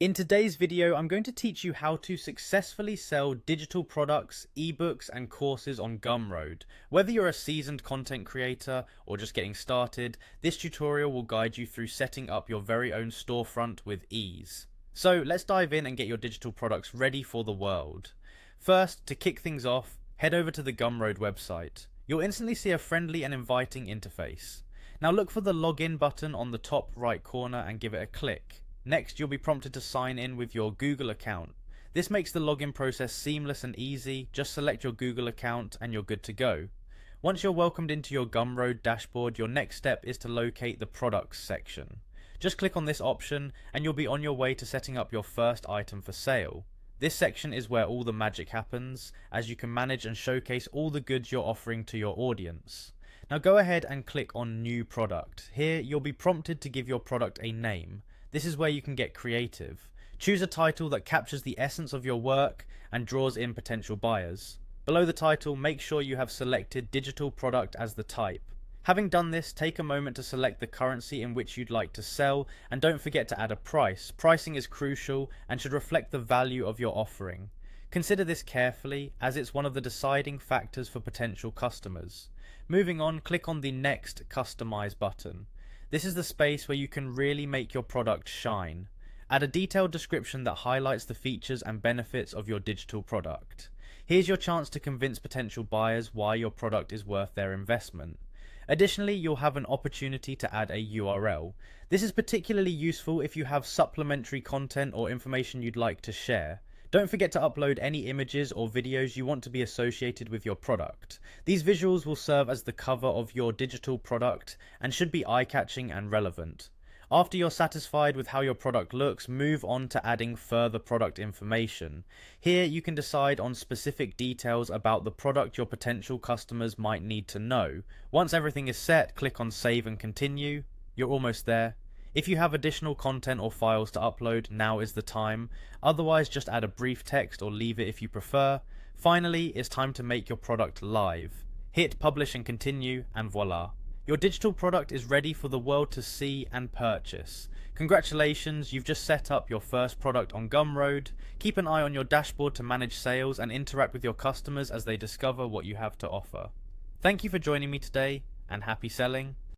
In today's video, I'm going to teach you how to successfully sell digital products, ebooks, and courses on Gumroad. Whether you're a seasoned content creator or just getting started, this tutorial will guide you through setting up your very own storefront with ease. So let's dive in and get your digital products ready for the world. First, to kick things off, head over to the Gumroad website. You'll instantly see a friendly and inviting interface. Now look for the login button on the top right corner and give it a click. Next, you'll be prompted to sign in with your Google account. This makes the login process seamless and easy. Just select your Google account and you're good to go. Once you're welcomed into your Gumroad dashboard, your next step is to locate the products section. Just click on this option and you'll be on your way to setting up your first item for sale. This section is where all the magic happens, as you can manage and showcase all the goods you're offering to your audience. Now go ahead and click on New Product. Here you'll be prompted to give your product a name. This is where you can get creative. Choose a title that captures the essence of your work and draws in potential buyers. Below the title, make sure you have selected digital product as the type. Having done this, take a moment to select the currency in which you'd like to sell, and don't forget to add a price. Pricing is crucial and should reflect the value of your offering. Consider this carefully, as it's one of the deciding factors for potential customers. Moving on, click on the Next Customize button. This is the space where you can really make your product shine. Add a detailed description that highlights the features and benefits of your digital product. Here's your chance to convince potential buyers why your product is worth their investment. Additionally, you'll have an opportunity to add a URL. This is particularly useful if you have supplementary content or information you'd like to share. Don't forget to upload any images or videos you want to be associated with your product. These visuals will serve as the cover of your digital product and should be eye-catching and relevant. After you're satisfied with how your product looks, move on to adding further product information. Here you can decide on specific details about the product your potential customers might need to know. Once everything is set, click on Save and Continue. You're almost there. If you have additional content or files to upload, now is the time. Otherwise, just add a brief text or leave it if you prefer. Finally, it's time to make your product live. Hit Publish and Continue, and voila. Your digital product is ready for the world to see and purchase. Congratulations, you've just set up your first product on Gumroad. Keep an eye on your dashboard to manage sales and interact with your customers as they discover what you have to offer. Thank you for joining me today, and happy selling.